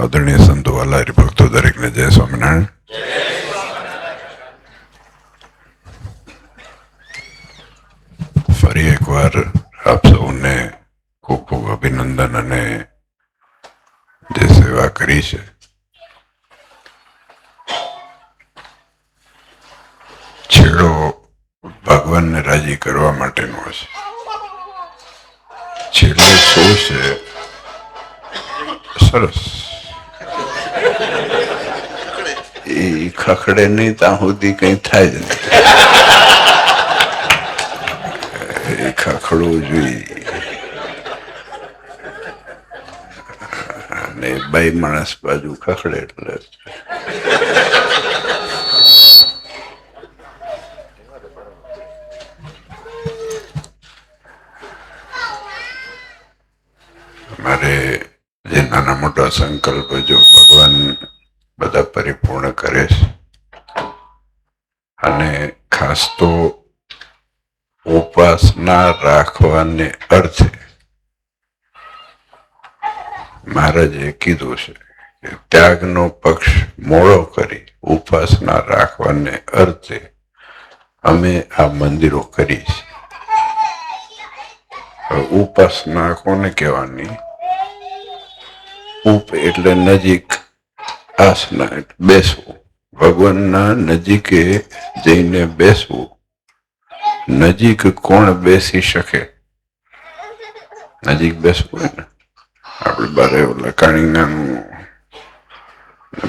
આદરણીય સંતો વાલા હરિભક્તો દરેકને જય સ્વામિનારાયણ. ફરી એકવાર આપ સૌને ખૂબ ખૂબ અભિનંદન અને જે સેવા કરી છે છેડો ભગવાનને રાજી કરવા માટેનો હશે. છેલ્લે શું છે? સરસ. એ ખખડે નહીં ત્યાં સુધી કઈ થાય જ નહીં. એ ખખડવું જોઈએ. અને બાઈ માણસ બાજુ ખખડે એટલે મારે જે નાના મોટા સંકલ્પ જો ભગવાન બધા પરિપૂર્ણ કરે છે, અને ખાસ તો ઉપાસના રાખવાને અર્થે મહારાજે કીધું છે કે ત્યાગનો પક્ષ મોડો કરી ઉપાસના રાખવાને અર્થે અમે આ મંદિરો કરી છે. ઉપાસના કોને કહેવાની? ઉપ એટલે નજીક, આસના એટલે બેસવું. ભગવાનના નજીકે જઈને બેસવું. નજીક કોણ બેસી શકે? નજીક બેસવું હોય ને આપણે બારે ઓલા કાણીનાનું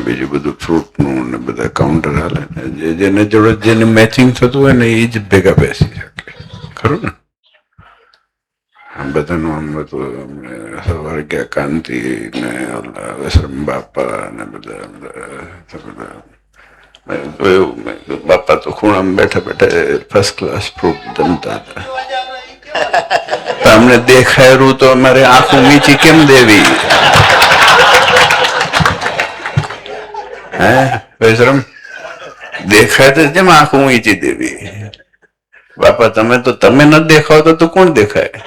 બીજું બધું ફ્રૂટનું ને બધા કાઉન્ટર હાલે ને, જેને જોડે જેને મેચિંગ થતું હોય ને એ જ ભેગા બેસી શકે. ખરું ને? આમ બધાનું આમ બધું સવારે ગયા કાંતિ ને વસરમ બાપા ને બધા જોયું. બાપા તો ખૂણામાં બેઠા બેઠા ફર્સ્ટ ક્લાસ ફ્રૂટ જમતા હતા. અમને દેખાયું તો અમારે આંખો મીચી કેમ દેવી? હે વૈશ્રમ દેખાય તો જેમ આંખો મીચી દેવી? બાપા તમે ન દેખાવ તો કોણ દેખાય?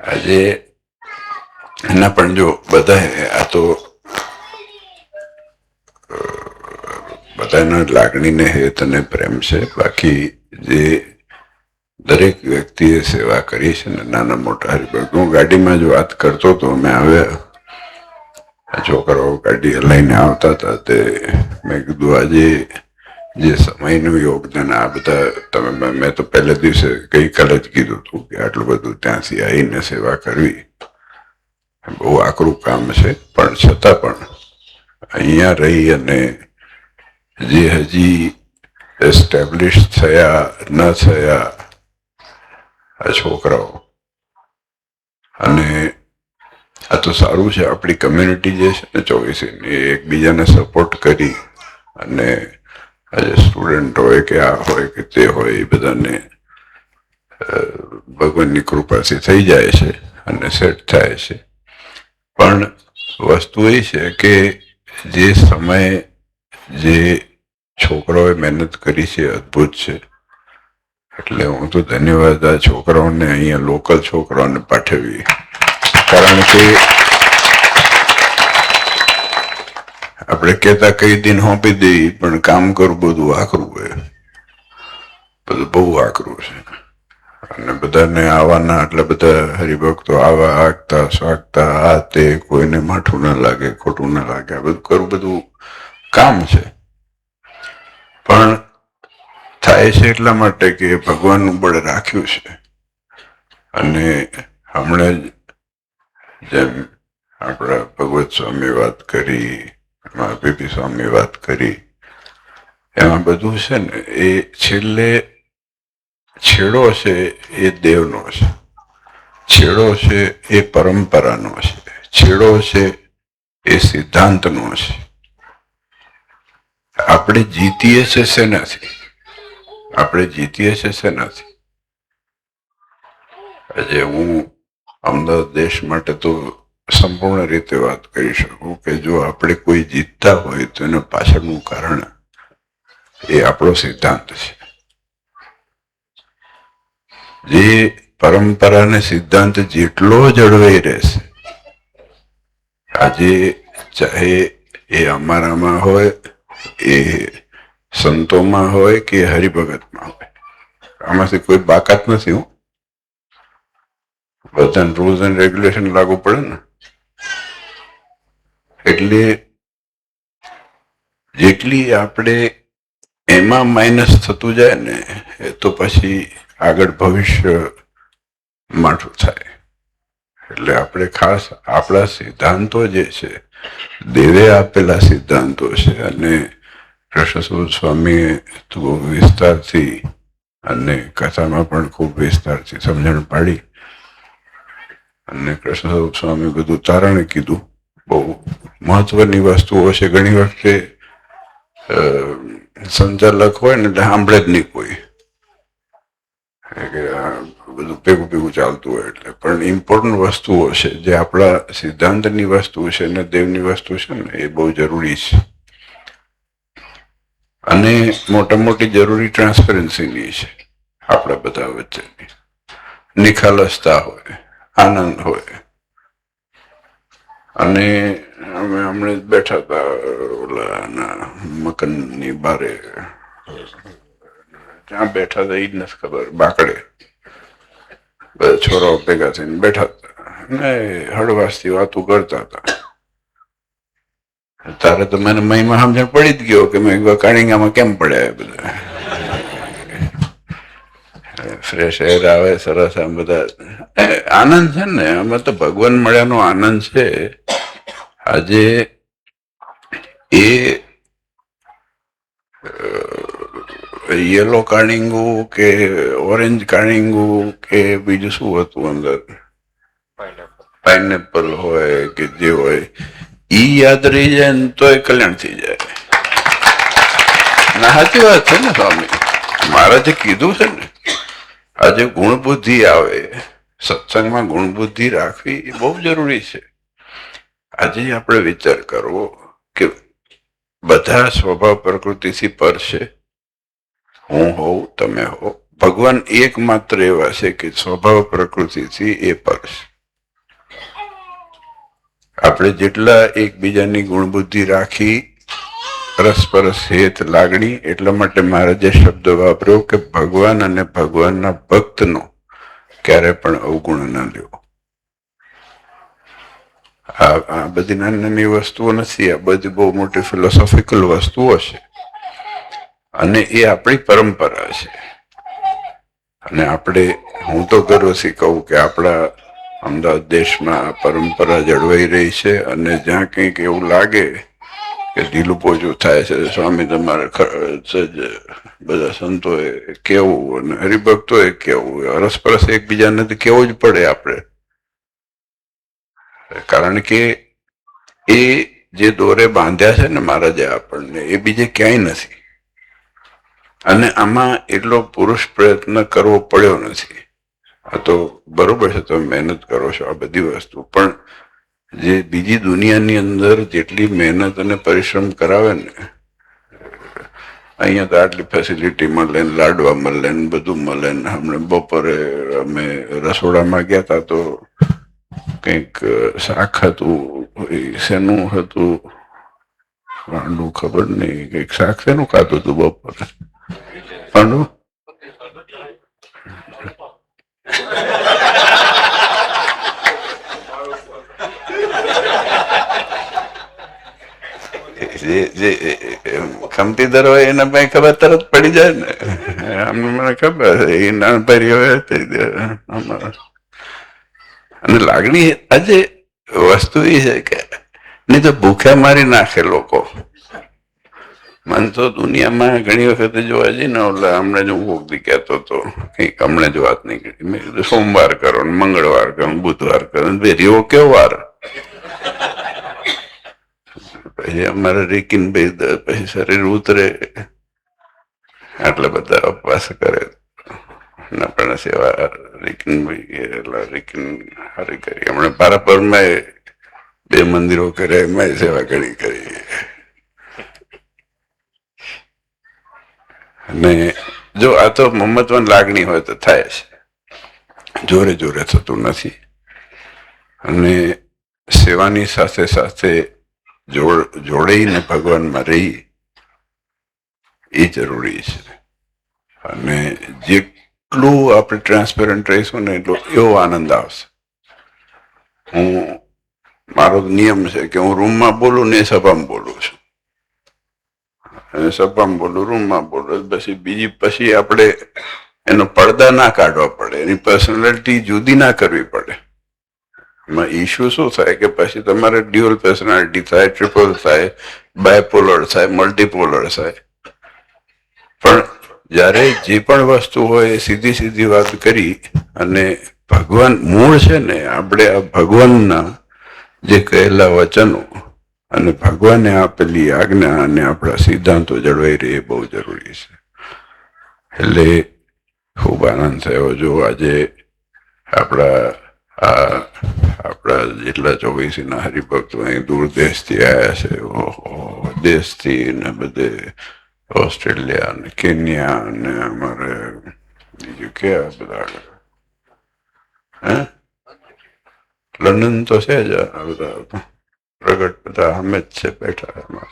આજે એના પણ જો બધા આ તો બધાના લાગણીને હેત અને પ્રેમ છે. બાકી જે દરેક વ્યક્તિએ સેવા કરી છે ને નાના મોટા હરિભક્ત. હું ગાડીમાં જ વાત કરતો હતો, અમે આવ્યા, છોકરાઓ ગાડી લઈને આવતા હતા, તે મેં કીધું આજે જે સમયનું યોગદાન આ બધા તમે, મેં તો પહેલે દિવસે ગઈકાલે જ કીધું હતું કે આટલું બધું ત્યાંથી આવીને સેવા કરવી બહુ આકરું કામ છે. પણ છતાં પણ અહીંયા રહી અને જે હજી એસ્ટેબ્લિશ થયા ન થયા આ છોકરાઓ, અને આ તો સારું છે આપણી કમ્યુનિટી જે છે ને 24 એ એકબીજાને સપોર્ટ કરી અને આજે સ્ટુડન્ટ હોય કે આ હોય કે તે હોય એ બધાને ભગવાનની કૃપાથી થઈ જાય છે અને સેટ થાય છે. પણ વસ્તુ એ છે કે જે સમયે જે છોકરાઓએ મહેનત કરી છે અદ્ભુત છે. એટલે હું તો ધન્યવાદ આ છોકરાઓને, અહીંયા લોકલ છોકરાઓને પાઠવી. કારણ કે આપણે કહેતા કઈ દિન હોંપી દઈ પણ કામ કરવું બધું આકરું હોય, બધું બહુ આકરું છે. અને બધાને આવવાના એટલે બધા હરિભક્તો આવા આગતા સ્વાગતા આ તે, કોઈને માઠું ના લાગે, ખોટું ના લાગે, આ બધું કરવું બધું કામ છે. પણ થાય છે એટલા માટે કે ભગવાનનું બળ રાખ્યું છે. અને હમણાં જેમ આપણા ભગવત સ્વામી વાત કરી, એમાં પીપી સ્વામી વાત કરી, એમાં બધું છે ને એ છેલ્લે છેડો છે એ દેવનો છે, છેડો છે એ પરંપરાનો છે, છેડો છે એ સિદ્ધાંતનો છે. આપણે જીતીએ છે શેનાથી? આપણે જીતીએ છે શેનાથી? આજે હું અમદાવાદ દેશ માટે તો સંપૂર્ણ રીતે વાત કરી શકું કે જો આપણે કોઈ જીતતા હોય તો એના પાછળનું કારણ એ આપણો સિદ્ધાંત છે. જે પરંપરાને સિદ્ધાંત જેટલો જળવાઈ રહેશે આજે ચાહે એ અમારામાં હોય, એ સંતોમાં હોય કે હરિભગતમાં હોય, આમાંથી કોઈ બાકાત નથી. હું બધાને રૂલ્સ એન્ડ રેગ્યુલેશન લાગુ પડે ને. એટલે જેટલી આપણે એમાં માઇનસ થતું જાય ને, એ તો પછી આગળ ભવિષ્ય માઠું થાય. એટલે આપણે ખાસ આપણા સિદ્ધાંતો જે છે, દેવે આપેલા સિદ્ધાંતો છે, અને કૃષ્ણ સ્વામીએ બહુ વિસ્તારથી અને કથામાં પણ ખૂબ વિસ્તારથી સમજણ પાડી, અને કૃષ્ણ સ્વામી બધું તારણે કીધું. બહુ મહત્વની વસ્તુઓ છે. ઘણી વખતે સંચાલક હોય ને એટલે સાંભળે જ નહીં કોઈ, બધું ભેગું ભેગું ચાલતું હોય એટલે. પણ ઇમ્પોર્ટન્ટ વસ્તુઓ છે જે આપણા સિદ્ધાંતની વસ્તુ છે ને દેવની વસ્તુ છે ને, એ બહુ જરૂરી છે. અને મોટા મોટી જરૂરી ટ્રાન્સપરન્સીની છે આપણા બધા વચ્ચેની. નિખાલસતા હોય, આનંદ હોય. અને અમે હમણાં જ બેઠા હતા ઓલા મકનની બારે, ત્યાં બેઠા હતા, એ જ નથી ખબર, બાકડે બધા છોરાઓ ભેગા થઈને બેઠા હતા ને હળવાશથી વાતો કરતા હતા. તારે તો મને મહિમા સમજણ પડી જ ગયો કે મેં કાળીંગામાં કેમ પડ્યા બધા. ફ્રેશ એર આવે, સરસ. આમ બધા આનંદ છે ને, આમાં તો ભગવાન મળ્યાનો આનંદ છે. આજે એ યલો કાળીંગું કે ઓરેન્જ કાળીંગું કે બીજું શું હતું અંદર, પાઇનેપલ હોય કે જે હોય, ઈ યાદ રહી જાય ને તો એ કલ્યાણ થઈ જાય. ના, સાચી વાત છે ને સ્વામી. મારા જે કીધું છે ને, આજે ગુણ બુદ્ધિ આવે, સત્સંગમાં ગુણ બુદ્ધિ રાખવી એ બહુ જરૂરી છે. આજે આપણે વિચાર કરવો કે બધા સ્વભાવ પ્રકૃતિથી પર છે. હું હોઉં, તમે હો. ભગવાન એકમાત્ર એવા છે કે સ્વભાવ પ્રકૃતિથી એ પર છે. આપણે જેટલા એકબીજાની ગુણ બુદ્ધિ રાખી, પરસ્પર હેત લાગણી, એટલા માટે મારે જે શબ્દ વાપર્યો કે ભગવાન અને ભગવાનના ભક્તનો ક્યારે પણ અવગુણ ન લેવો. આ બધી નાની નાની વસ્તુઓ નથી, આ બધી બહુ મોટી ફિલોસોફિકલ વસ્તુઓ છે, અને એ આપણી પરંપરા છે. અને આપણે, હું તો ગર્વથી કહું કે આપણા અમદાવાદ દેશમાં આ પરંપરા જળવાઈ રહી છે. અને જ્યાં કંઈક એવું લાગે કે ઢીલું પોચું થાય છે, સ્વામી તમારે બધા સંતોએ કેવું અને હરિભક્તોએ કેવું, અરસપરસ એકબીજાને તો કેવું જ પડે આપણે. કારણ કે એ જે દોરે બાંધ્યા છે ને મહારાજે આપણને, એ બીજે ક્યાંય નથી. અને આમાં એટલો પુરુષ પ્રયત્ન કરવો પડ્યો નથી. આ તો બરોબર છે, તમે મહેનત કરો છો આ બધી વસ્તુ, પણ જે બીજી દુનિયાની અંદર જેટલી મહેનત અને પરિશ્રમ કરાવે ને, અહીંયા તો આટલી ફેસિલિટી મળે ને, લાડવા મળે ને, બધું મળે ને. હમણાં બપોરે અમે રસોડામાં ગયા હતા તો કંઈક શાક હતું, શેનું હતું, પાંડું ખબર નહીં, કંઈક શાક શેનું ખાતું હતું બપોરે. પાંડુ જે ખમતીદાર હોય એના પાસે ખબર તરત પડી જાય ને. અમને મને ખબર એ નાનપરી હોય. અને લાગણી આજે વસ્તુ એ છે કે નહીં તો ભૂખ્યા મારી નાખે લોકો. મન તો દુનિયામાં ઘણી વખત જોવા જઈએ ને, ઓલા હમણાં જ હું ભોગતી કહેતો હતો, કંઈક હમણાં જ વાત નહીં કરી. મેં કીધું સોમવાર કરો ને, મંગળવાર કરો, બુધવાર કરો, બેરીઓ કેવો વાર. પછી અમારે રેકીન ભાઈ પછી શરીર ઉતરે, આટલા બધા ઉપવાસ કરે. પણ સેવા રેકીન ભાઈ એટલા રેકીન હારી કરી. હમણાં પારાપરમાં 2 મંદિરો કર્યા, એમાં સેવા ઘણી કરી. અને જો આ તો મમત્વની લાગણી હોય તો થાય છે, જોરે જોરે થતું નથી. અને સેવાની સાથે સાથે જોડાઈને ભગવાનમાં રહી એ જરૂરી છે. અને જેટલું આપણે ટ્રાન્સપેરન્ટ રહીશું ને એટલો એવો આનંદ આવશે. મારો નિયમ છે કે હું રૂમમાં બોલું ને સભામાં બોલું છું, અને સભામાં બોલું, રૂમમાં બોલું, પછી આપણે એનો પડદા ના કાઢવા પડે, એની પર્સનાલિટી જુદી ના કરવી પડે. એમાં ઇશ્યુ શું થાય કે પછી તમારે ડ્યુઅલ પર્સનાલિટી થાય, ટ્રિપલ થાય, બાયપોલર થાય, મલ્ટીપોલર થાય. પણ જ્યારે જે પણ વસ્તુ હોય એ સીધી સીધી વાત કરી અને ભગવાન મૂળ છે ને, આપણે આ ભગવાનના જે કહેલા વચનો અને ભગવાને આપેલી આજ્ઞા અને આપણા સિદ્ધાંતો જળવાઈ રહે એ બહુ જરૂરી છે. એટલે ખૂબ આનંદ થયો. જો આજે આપણા જેટલા ચોવીસીના હરિભક્તો અહીં દૂર દેશથી આવ્યા છે, દેશથી ને બધે ઓસ્ટ્રેલિયા ને કેન્યા ને અમારે બીજું ક્યાં બધા લંડન તો છે જ, બધા પ્રગટ બધા અમે જ છે બેઠા એમાં,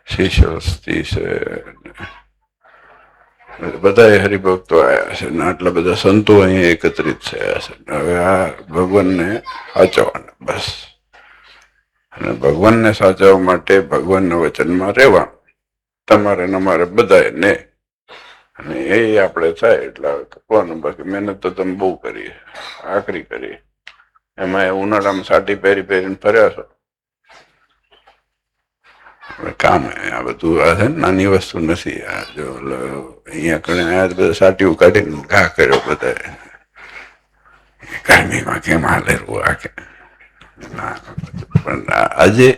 સિશલ્સથી છે, બધા હરિભક્તો આવ્યા છે ને આટલા બધા સંતો અહીંયા એકત્રિત થયા છે. હવે આ ભગવાનને સાચવવાના બસ, અને ભગવાનને સાચવવા માટે ભગવાનના વચનમાં રહેવા તમારે ને અમારે બધાએ ને, અને એ આપણે થાય એટલે કહેવાનું. બાકી મહેનત તો તમે બહુ કરી, આકરી કરી. એમાં ઉનાળામાં સાટી પહેરીને ફર્યા છો. કામ આ બધું આ છે, નાની વસ્તુ નથી. આ જો અહીંયા કણે આ બધા સાટીઓ કાઢીને ઘા કર્યો બધા કાયમીમાં કેમ હાલેરું આ કે પણ આજે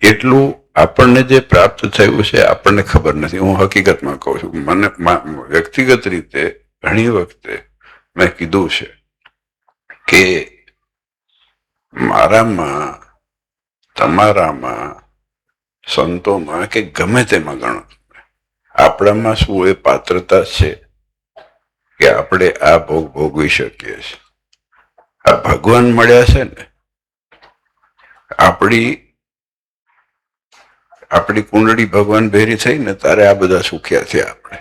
એટલું આપણને જે પ્રાપ્ત થયું છે આપણને ખબર નથી. હું હકીકતમાં કહું છું, મને વ્યક્તિગત રીતે ઘણી વખતે મેં કીધું છે કે મારામાં, તમારામાં, સંતોમાં કે ગમે તેમાં ગણો, આપણામાં શું એ પાત્રતા છે કે આપણે આ ભોગ ભોગવી શકીએ છીએ. આ ભગવાન મળ્યા છે ને, આપણી કુંડળી ભગવાન ભેરી થઈ ને તારે આ બધા સુખ્યા થયા આપણે.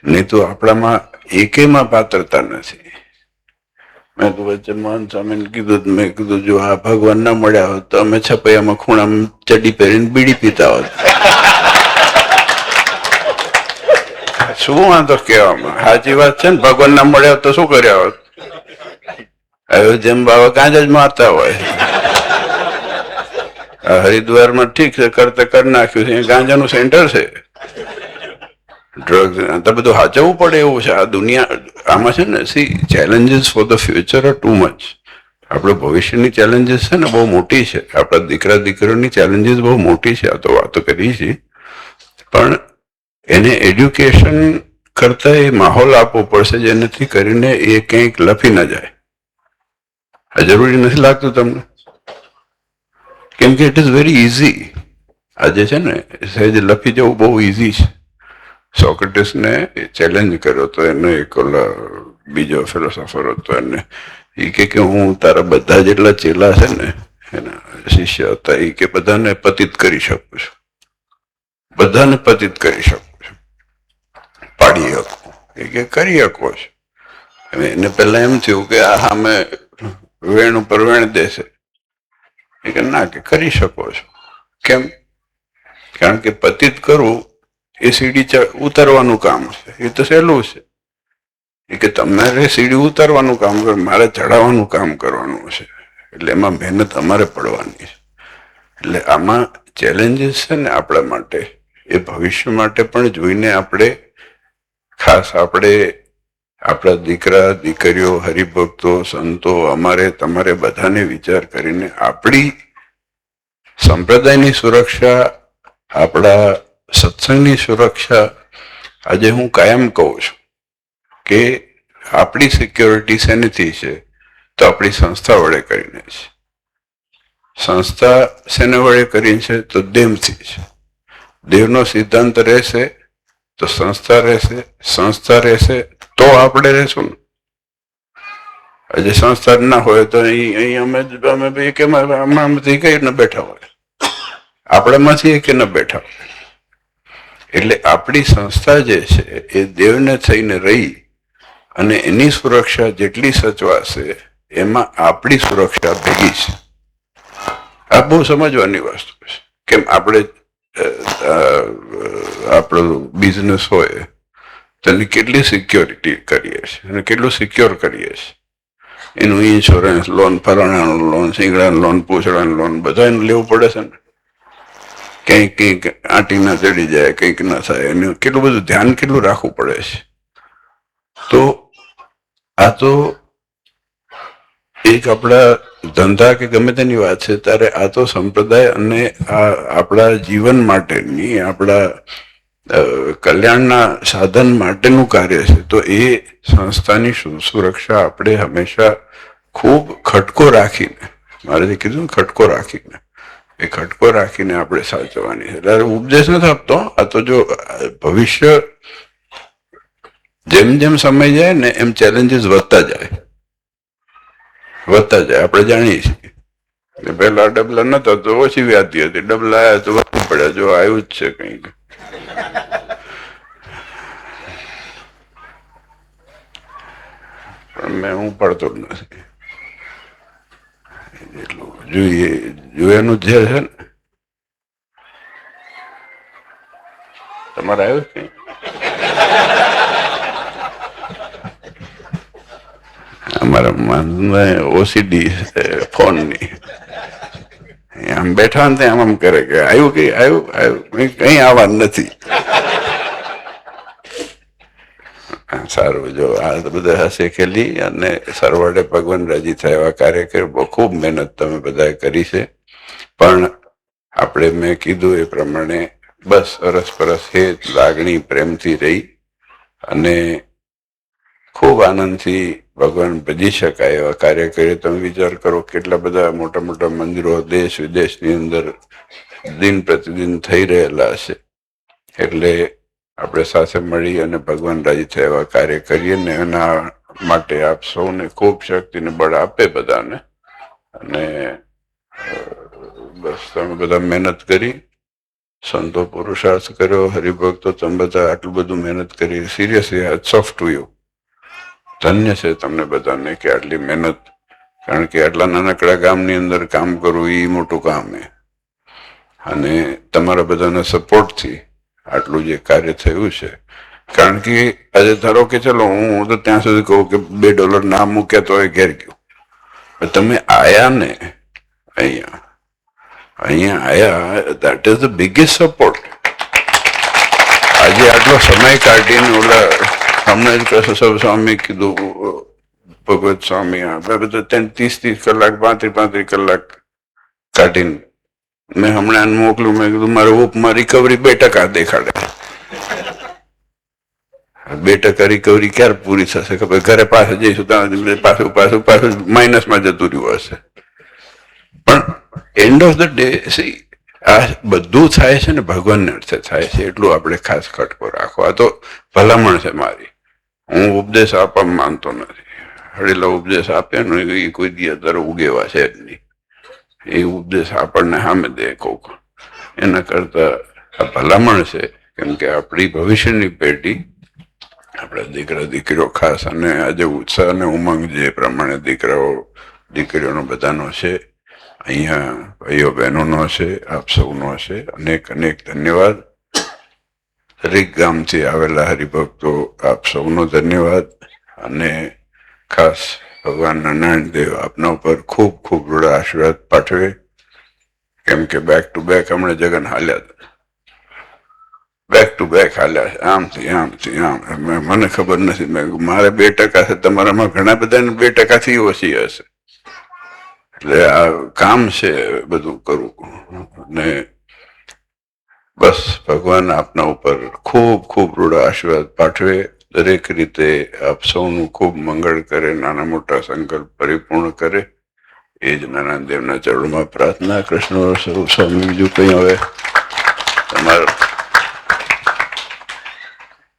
નહીં તો આપણામાં એકેમાં પાત્રતા નથી. મેં તો વચ્ચે મોહન સ્વામીને કીધું, મેં કીધું જો આ ભગવાન ના મળ્યા હોત તો અમે છપૈયામાં ખૂણામાં ચડી પહેરીને બીડી પીતા હોત. શું વાંધો કહેવામાં, સાચી વાત છે ને. ભગવાન ના મળ્યા હોત તો શું કર્યા હોત? હવે જેમ બાબા ગાંજા જ મારતા હોય. હરિદ્વારમાં ઠીક છે, કરતે કરી નાખ્યું છે, ગાંજાનું સેન્ટર છે. ડ્રગ્સ તો બધું સાચવવું પડે એવું છે. આ દુનિયા આમાં છે ને, see challenges for the future are too much. આપણે ભવિષ્યની ચેલેન્જીસ છે ને બહુ મોટી છે. આપણા દીકરા દીકરીઓની ચેલેન્જીસ બહુ મોટી છે. આ તો વાતો કરી છે, પણ એને એડ્યુકેશન કરતા એ માહોલ આપવો પડશે જેનાથી કરીને એ ક્યાંક લફી ના જાય. આ જરૂરી નથી લાગતું તમને? કેમ કે ઇટ ઇઝ વેરી ઇઝી. આજે છે ને સહેજ લફી જવું બહુ ઇઝી છે. સોક્રેટિસને ચેલેન્જ કર્યો તો એને એક બીજો ફિલોસોફર હતો, એને એ કે હું તારા બધા જેટલા ચેલા છે ને એના શિષ્ય હતા, એ કે બધાને પતિત કરી શકું છું, બધાને પતિત કરી શકું છું, પાડી શકું. એ કે કરી શકો છો. એને પહેલા એમ થયું કે આ સામે વેણ ઉપર વેણ દેશે. એ કે ના, કે કરી શકો છો. કેમ? કારણ કે પતિત કરવું એ સીડી ઉતારવાનું કામ છે. એ તો સહેલું છે. એ કે તમારે સીડી ઉતારવાનું કામ કરો, મારે ચડાવવાનું કામ કરવાનું છે. એટલે એમાં મહેનત અમારે પડવાની છે. એટલે આમાં ચેલેન્જીસ છે ને આપણા માટે, એ ભવિષ્ય માટે પણ જોઈને આપણે, ખાસ આપણે આપણા દીકરા દીકરીઓ, હરિભક્તો, સંતો, અમારે તમારે બધાને વિચાર કરીને આપણી સંપ્રદાયની સુરક્ષા, આપણા સત્સંગની સુરક્ષા. આજે હું કાયમ કહું છું કે આપણી સિક્યોરિટી શેનીથી છે? તો આપણી સંસ્થા વડે કરીને છે. સંસ્થા શેને વડે કરીને છે? તો દેવથી છે. દેવનો સિદ્ધાંત રહેશે તો સંસ્થા રહેશે, સંસ્થા રહેશે તો આપણે રહેશું ને. આજે સંસ્થા ના હોય તો અહીં અમે કેમ આમાંથી કઈ ન બેઠા હોય, આપણામાંથી કે ન બેઠા હોય. એટલે આપણી સંસ્થા જે છે એ દેવને થઈને રહી અને એની સુરક્ષા જેટલી સચવાશે એમાં આપણી સુરક્ષા ભેગી છે. આ બહુ સમજવાની વસ્તુ છે. કેમ આપણે આપણો બિઝનેસ હોય તેની કેટલી સિક્યોરિટી કરીએ છીએ અને કેટલું સિક્યોર કરીએ છીએ. એનું ઇન્સ્યોરન્સ, લોન, ફલાણાનું લોન, સિંગડાનું લોન, પૂછડાનું લોન બધા એનું લેવું પડે છે ને. કંઈક આંટી ના ચડી જાય, કંઈક ના થાય, એનું કેટલું બધું ધ્યાન કેટલું રાખવું પડે છે. તો આ તો એક આપણા ધંધા કે ગમે તેની વાત છે ત્યારે આ તો સંપ્રદાય અને આ આપણા જીવન માટેની, આપણા કલ્યાણના સાધન માટેનું કાર્ય છે. તો એ સંસ્થાની સુરક્ષા આપણે હંમેશા ખૂબ ખટકો રાખીને, મારેથી કીધું ને ખટકો રાખીને, એ ખટકો રાખીને આપણે સાચવવાની છે. એટલે ઉપદેશ નથી આપતો. આ તો જો ભવિષ્ય જેમ જેમ સમય જાય ને એમ ચેલેન્જીસ વધતા જાય. આપણે જાણીએ છીએ. પેલા ડબલા નતો તો ઓછી વ્યાજતી હતી, ડબલા આવ્યા તો વધુ પડ્યા. જો આવ્યું જ છે કંઈક. પણ મેં હું પડતો જ નથી. એટલું જોયેલું જે છે ને. તમારે આવ્યું જ કઈ? અમારા ઓસીડી ફોનની આમ બેઠા ને આમ કરે કે આવ્યું કઈ આવવાનું નથી. સારું, જો આ બધા હસે ખેલી અને સરવાળે ભગવાન રાજી થાય એવા કાર્યકર ખૂબ મહેનત તમે બધાએ કરી છે. પણ આપણે મેં કીધું એ પ્રમાણે બસ અરસપરસ હેત, લાગણી, પ્રેમથી રહી અને ખૂબ આનંદથી ભગવાન ભજી શકાય એવા કાર્ય કરે. તમે વિચાર કરો કેટલા બધા મોટા મોટા મંદિરો દેશ વિદેશની અંદર દિન પ્રતિદિન થઈ રહેલા હશે. એટલે આપણે સાથે મળી અને ભગવાન રાજી થાય એવા કાર્ય કરીએ ને એના માટે આપ સૌને ખૂબ શક્તિને બળ આપે બધાને. અને બસ તમે બધા મહેનત કરી, સંતો પુરુષાર્થ કર્યો, હરિભક્તો તમે બધા આટલું બધું મહેનત કરી. Seriously hats of to you. ધન્ય છે તમને બધાને કે આટલી મહેનત. કારણ કે આટલા નાનકડા ગામની અંદર કામ કરવું એ મોટું કામ છે. અને તમારા બધાના સપોર્ટથી આટલું જે કાર્ય થયું છે. કારણ કે આજે ધારો કે ચલો હું તો ત્યાં સુધી કહું કે $2 ના મૂક્યા તો એ ઘેર ગયું. તમે આયા ને અહીંયા આયા, that is the biggest support. આજે આટલો સમય કાઢીને ઓલા હમણાં જ કૃષ્ણ સ્વામી કીધું, ભગવત સ્વામી બધા 30 કલાક 35 કલાક કાઢીને મેં હમણાં મોકલું. મેં કીધું મારે ઉપમાં રિકવરી 2% દેખાડે. 2% રિકવરી ક્યારે પૂરી થશે? ખબર ઘરે પાસે જઈશું ત્યાં પાછું માઇનસમાં જતું રહ્યું હશે. પણ એન્ડ ઓફ ધ ડે આ બધું થાય છે ને ભગવાનને અર્થે થાય છે. એટલું આપણે ખાસ ખટકો રાખો. આ તો ભલામણ છે મારી. હું ઉપદેશ આપવા માંગતો નથી. હળેલા ઉપદેશ આપે ને એ કોઈ દી અત્યારે ઉગેવા છે જ નહીં. એ ઉપદેશ આપણને સામે દે કોક. એના કરતા આ ભલામણ છે. કેમ કે આપણી ભવિષ્યની પેઢી, આપણા દીકરા દીકરીઓ ખાસ, અને આજે ઉત્સાહ અને ઉમંગ જે પ્રમાણે દીકરીઓનો બધાનો છે, અહીંયા ભાઈઓ બહેનોનો છે, આપ સૌનો છે. અનેક ધન્યવાદ. દરેક ગામથી આવેલા હરિભક્તો આપ સૌનો ધન્યવાદ. અને ખાસ ભગવાન નારાયણ દેવ આપના ઉપર ખૂબ ખૂબ રૂડા આશીર્વાદ પાઠવે. કેમ કે બેક ટુ બેક હમણાં જગન હાલ્યા, બેક ટુ બેક હાલ્યા, આમથી આમ. મને ખબર નથી. મારે 2% છે, તમારામાં ઘણા બધાને 2%થી ઓછી હશે. એટલે આ કામ છે બધું કરવું. ને બસ ભગવાન આપના ઉપર ખૂબ ખૂબ રૂડા આશીર્વાદ પાઠવે. દરેક રીતે આપ સૌનું ખૂબ મંગળ કરે, નાના મોટા સંકલ્પ પરિપૂર્ણ કરે. એ જ નારાયણ દેવના ચરણમાં પ્રાર્થના. કૃષ્ણ સ્વરૂપ સ્વામી. બીજું કંઈ હવે તમારું